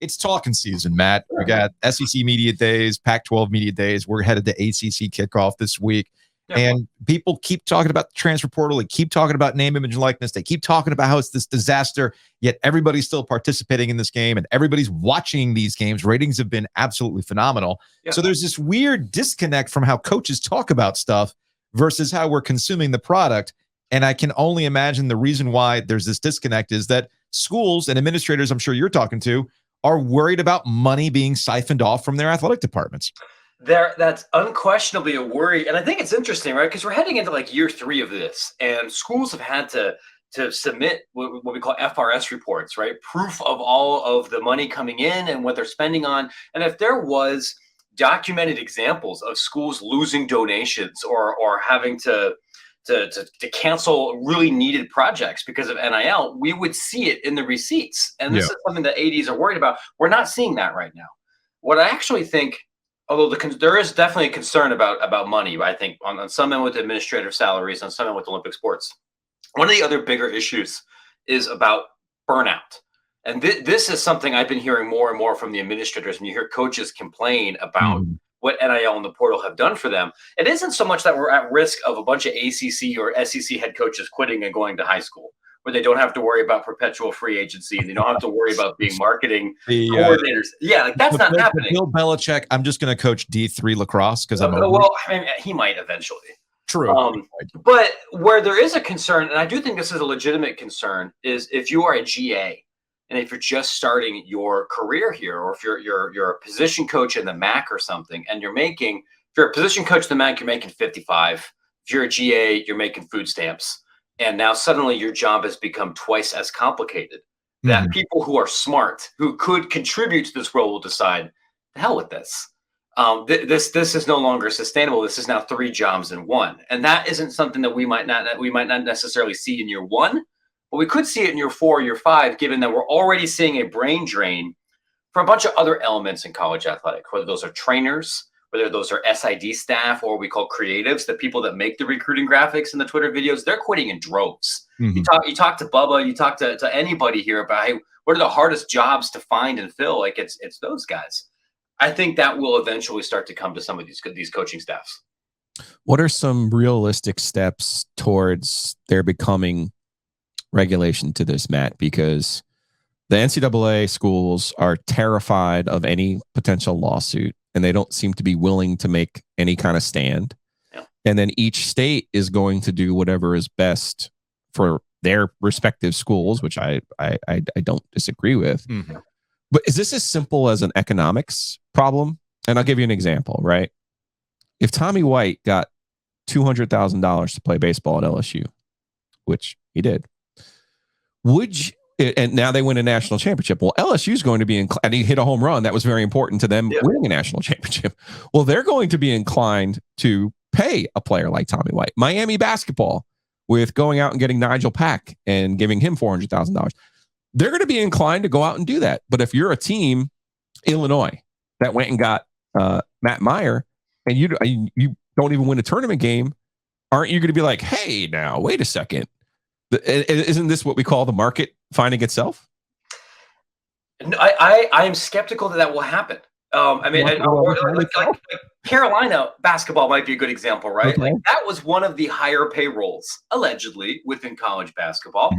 it's talking season, Matt. We got SEC media days, Pac-12 media days. We're headed to ACC kickoff this week. Yeah. And people keep talking about the transfer portal. They keep talking about name, image, and likeness. They keep talking about how it's this disaster, yet everybody's still participating in this game and everybody's watching these games. Ratings have been absolutely phenomenal. Yeah. So there's this weird disconnect from how coaches talk about stuff versus how we're consuming the product. And I can only imagine the reason why there's this disconnect is that schools and administrators, I'm sure you're talking to, are worried about money being siphoned off from their athletic departments. That's unquestionably a worry. And I think it's interesting, right? Because we're heading into like year 3 of this, and schools have had to submit what we call FRS reports, right? Proof of all of the money coming in and what they're spending on. And if there was documented examples of schools losing donations or having to cancel really needed projects because of NIL, we would see it in the receipts. And this is something that ADs are worried about. We're not seeing that right now. What I actually think, although there is definitely a concern about money, I think, on some end with administrative salaries, on some end with Olympic sports. One of the other bigger issues is about burnout. And this is something I've been hearing more and more from the administrators. When you hear coaches complain about what NIL and the portal have done for them, it isn't so much that we're at risk of a bunch of ACC or SEC head coaches quitting and going to high school, where they don't have to worry about perpetual free agency and they don't have to worry about being marketing coordinators. Yeah, like that's not happening. Bill Belichick, I'm just going to coach D3 lacrosse because he might eventually. True. But where there is a concern, and I do think this is a legitimate concern, is if you are a GA and if you're just starting your career here, or if you're a position coach in the MAC or something, and if you're a position coach in the MAC, you're making 55. If you're a GA, you're making food stamps. And now suddenly your job has become twice as complicated. That people who are smart, who could contribute to this role, will decide, the hell with this. This is no longer sustainable. This is now 3 jobs in one. And that isn't something that we might not necessarily see in year 1, but we could see it in year 4, year 5, given that we're already seeing a brain drain for a bunch of other elements in college athletics, whether those are trainers, whether those are SID staff, or we call creatives, the people that make the recruiting graphics and the Twitter videos. They're quitting in droves. You talk to Bubba, you talk to anybody here about, hey, what are the hardest jobs to find and fill? Like it's those guys. I think that will eventually start to come to some of these coaching staffs. What are some realistic steps towards there becoming regulation to this, Matt? Because the NCAA schools are terrified of any potential lawsuit, and they don't seem to be willing to make any kind of stand. Yeah. And then each state is going to do whatever is best for their respective schools, which I don't disagree with. But is this as simple as an economics problem? And I'll give you an example, right? If Tommy White got $200,000 to play baseball at LSU, which he did, and now they win a national championship. Well, LSU is going to be and he hit a home run. That was very important to them winning a national championship. Well, they're going to be inclined to pay a player like Tommy White. Miami basketball, with going out and getting Nigel Pack and giving him $400,000. They're going to be inclined to go out and do that. But if you're a team, Illinois, that went and got Matt Meyer, and you don't even win a tournament game, aren't you going to be like, hey, now, wait a second. Isn't this what we call the market finding itself? I am skeptical that will happen. Like Carolina basketball might be a good example, right? Okay. Like that was one of the higher payrolls, allegedly, within college basketball.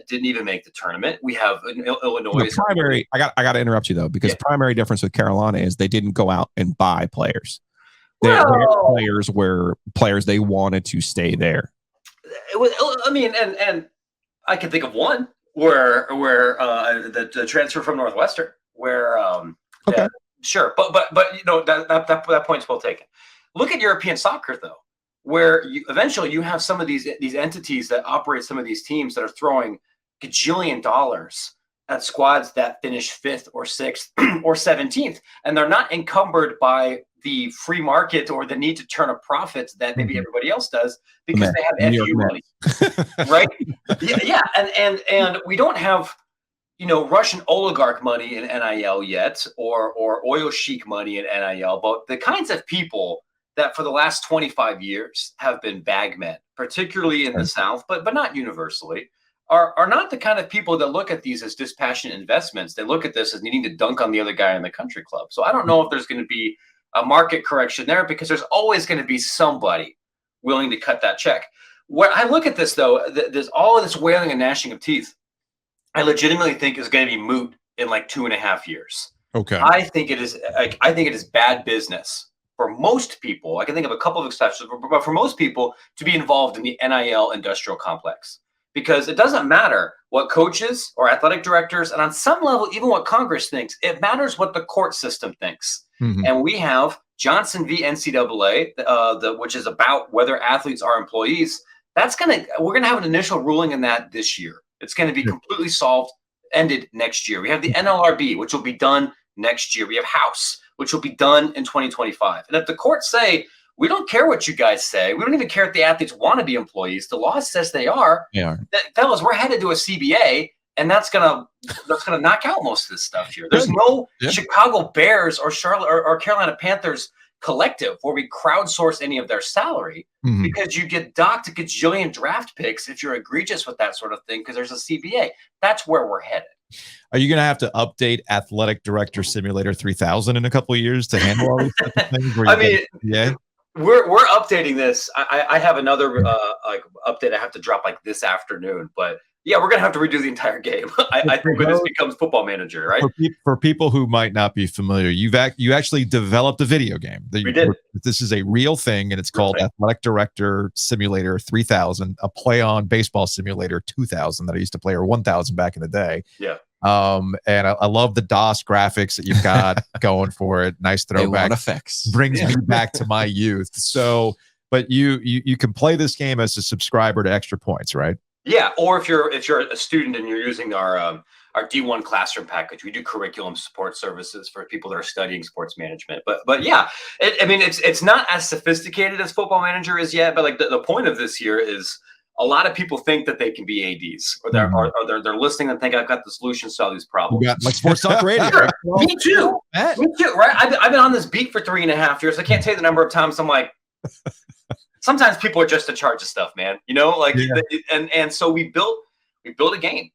Didn't even make the tournament. We have Illinois. Primary. I got to interrupt you though, because the primary difference with Carolina is they didn't go out and buy players. Their players were players they wanted to stay there. It was. I mean, and I can think of one where the transfer from Northwestern, where sure, but you know that point's well taken. Look at European soccer though, where eventually you have some of these entities that operate some of these teams that are throwing gajillion dollars at squads that finish 5th or 6th or 17th, and they're not encumbered by the free market or the need to turn a profit that maybe everybody else does because they have FU money, right? Yeah, and we don't have Russian oligarch money in NIL yet, or oil sheik money in NIL, but the kinds of people that for the last 25 years have been bagmen, particularly in the South, but not universally, are not the kind of people that look at these as dispassionate investments. They look at this as needing to dunk on the other guy in the country club. So I don't know if there's going to be a market correction there, because there's always going to be somebody willing to cut that check. What I look at this, though, there's all of this wailing and gnashing of teeth, I legitimately think is going to be moot in like 2.5 years. Okay. I think it is bad business for most people. I can think of a couple of exceptions, but for most people to be involved in the NIL industrial complex, because it doesn't matter what coaches or athletic directors, and on some level, even what Congress thinks. It matters what the court system thinks. Mhm. And we have Johnson v. NCAA, which is about whether athletes are employees. We're gonna have an initial ruling in that this year. It's going to be completely solved, ended next year. We have the NLRB, which will be done next year. We have House, which will be done in 2025. And if the courts say, we don't care what you guys say, we don't even care if the athletes want to be employees, the law says they are. Fellas, we're headed to a CBA, and that's gonna knock out most of this stuff here. There's no Chicago Bears or Charlotte or Carolina Panthers collective where we crowdsource any of their salary, because you get docked a gajillion draft picks if you're egregious with that sort of thing, because there's a CBA. That's where we're headed. Are you going to have to update Athletic Director Simulator 3000 in a couple of years to handle all these type of things? We're updating this. I have another update I have to drop like this afternoon, but yeah, we're gonna have to redo the entire game. I think when this becomes Football Manager, right? For people who might not be familiar, you actually developed a video game. We did. This is a real thing, and it's called Athletic Director Simulator 3000, a play on Baseball Simulator 2000 that I used to play, or 1000 back in the day. Yeah. And I love the DOS graphics that you've got going for it. Nice throwback effects. Brings me back to my youth. So, but you can play this game as a subscriber to Extra Points, right? Yeah, or if you're a student and you're using our D1 classroom package, we do curriculum support services for people that are studying sports management. But yeah, it's not as sophisticated as Football Manager is yet. But like the point of this here is, a lot of people think that they can be ADs, or they're listening and think I've got the solutions to all these problems. You got like Sports Talk Radio. Me too. Me too. Right? I've been on this beat for 3.5 years. I can't tell you the number of times I'm like. Sometimes people are just in charge of stuff, man. And so we built a game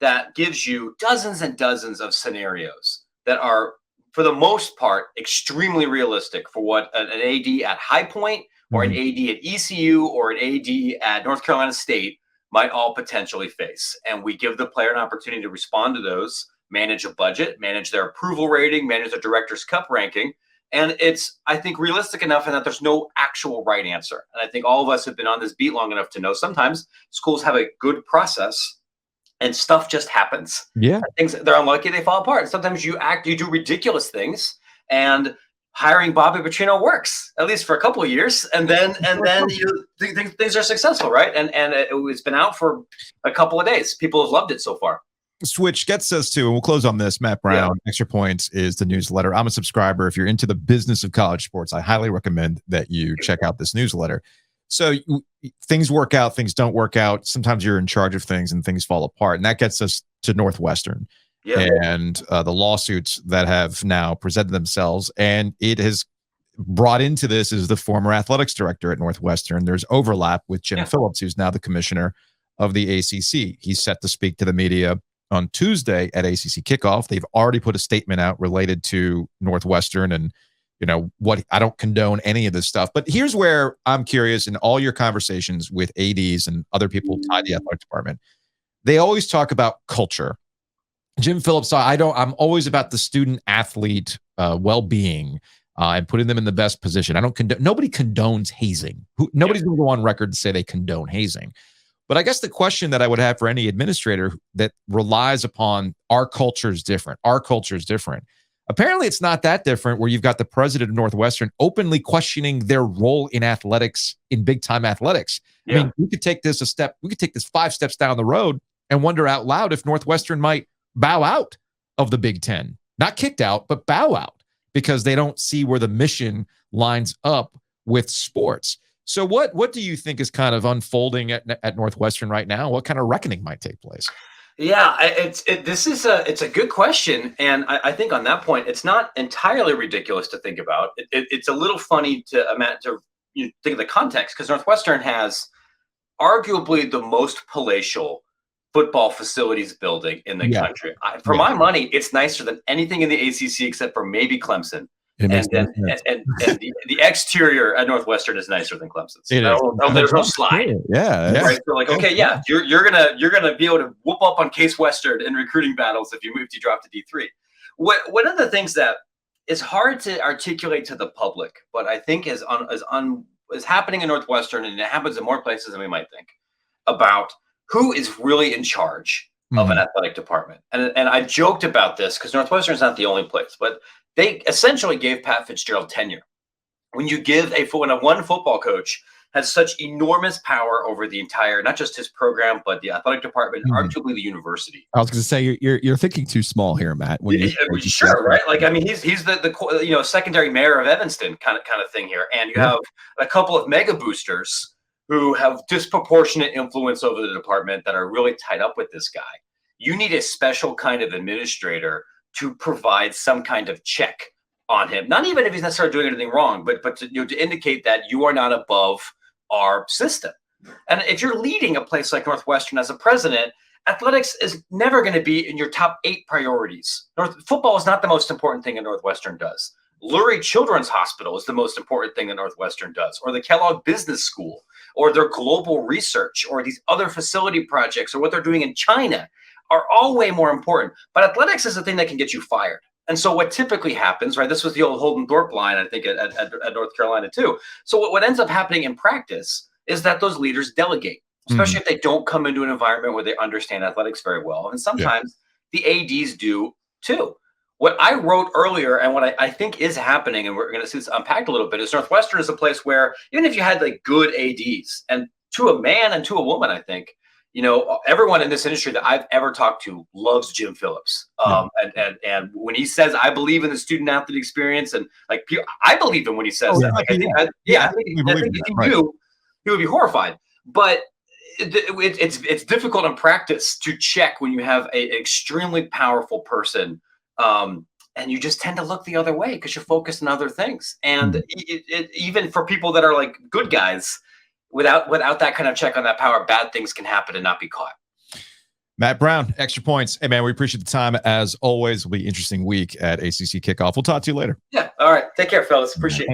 that gives you dozens and dozens of scenarios that are, for the most part, extremely realistic for what an AD at High Point or an AD at ECU or an AD at North Carolina State might all potentially face. And we give the player an opportunity to respond to those, manage a budget, manage their approval rating, manage their Director's Cup ranking. And it's, I think, realistic enough in that there's no actual right answer. And I think all of us have been on this beat long enough to know sometimes schools have a good process and stuff just happens. Yeah. Things, they're unlucky, they fall apart. Sometimes you do ridiculous things, and hiring Bobby Petrino works, at least for a couple of years. And then things are successful, right? And it's been out for a couple of days. People have loved it so far. Which gets us to, and we'll close on this, Matt Brown. Extra Points is the newsletter. I'm a subscriber. If you're into the business of college sports, I highly recommend that you check out this newsletter. So things work out, things don't work out. Sometimes you're in charge of things and things fall apart. And that gets us to Northwestern and the lawsuits that have now presented themselves. And it has brought into this is the former athletics director at Northwestern. There's overlap with Jim Phillips, who's now the commissioner of the ACC. He's set to speak to the media on Tuesday at ACC kickoff. They've already put a statement out related to Northwestern and, what I don't condone any of this stuff. But here's where I'm curious, in all your conversations with ADs and other people tied to the athletic department, they always talk about culture. Jim Phillips, I'm always about the student athlete well-being and putting them in the best position. Nobody condones hazing. Nobody's going to go on record and say they condone hazing. But I guess the question that I would have for any administrator that relies upon our culture is different. Our culture is different. Apparently, it's not that different where you've got the president of Northwestern openly questioning their role in athletics, in big-time athletics. I mean, we could take this 5 steps down the road and wonder out loud if Northwestern might bow out of the Big Ten. Not kicked out, but bow out because they don't see where the mission lines up with sports. So what do you think is kind of unfolding at Northwestern right now? What kind of reckoning might take place? Yeah, it's a good question, and I think on that point, it's not entirely ridiculous to think about. It's a little funny to think of the context, because Northwestern has arguably the most palatial football facilities building in the country. For my money, it's nicer than anything in the ACC except for maybe Clemson. And the exterior at Northwestern is nicer than Clemson's. There's no slide. Yeah. Right. So like, okay, yeah, you're gonna be able to whoop up on Case Western in recruiting battles if you drop to D3. One of the things that is hard to articulate to the public, but I think is happening in Northwestern, and it happens in more places than we might think, about who is really in charge of an athletic department. And I joked about this because Northwestern is not the only place, but they essentially gave Pat Fitzgerald tenure. When one football coach has such enormous power over the entire, not just his program, but the athletic department, arguably the university. I was going to say you're thinking too small here, Matt. Sure, right? Like, I mean, he's the secondary mayor of Evanston kind of thing here, and you have a couple of mega boosters who have disproportionate influence over the department that are really tied up with this guy. You need a special kind of administrator to provide some kind of check on him. Not even if he's necessarily doing anything wrong, but to indicate that you are not above our system. And if you're leading a place like Northwestern as a president, athletics is never going to be in your top 8 priorities. Football is not the most important thing that Northwestern does. Lurie Children's Hospital is the most important thing that Northwestern does, or the Kellogg Business School, or their global research, or these other facility projects, or what they're doing in China are all way more important. But athletics is the thing that can get you fired. And so what typically happens, right, this was the old Holden Thorpe line, I think, at North Carolina too. So what ends up happening in practice is that those leaders delegate, especially if they don't come into an environment where they understand athletics very well. And sometimes the ADs do too. What I wrote earlier and what I think is happening, and we're going to see this unpacked a little bit, is Northwestern is a place where even if you had like good ADs, and to a man and to a woman, I think, everyone in this industry that I've ever talked to loves Jim Phillips. And when he says, I believe in the student athlete experience, and like, I believe him when he says that. Like, I think if he knew, he would be horrified. But it's difficult in practice to check when you have an extremely powerful person. And you just tend to look the other way because you're focused on other things. And even for people that are like good guys, without that kind of check on that power, bad things can happen and not be caught. Matt Brown, Extra Points. Hey, man, we appreciate the time. As always, will be an interesting week at ACC Kickoff. We'll talk to you later. Yeah. All right. Take care, fellas. Appreciate it.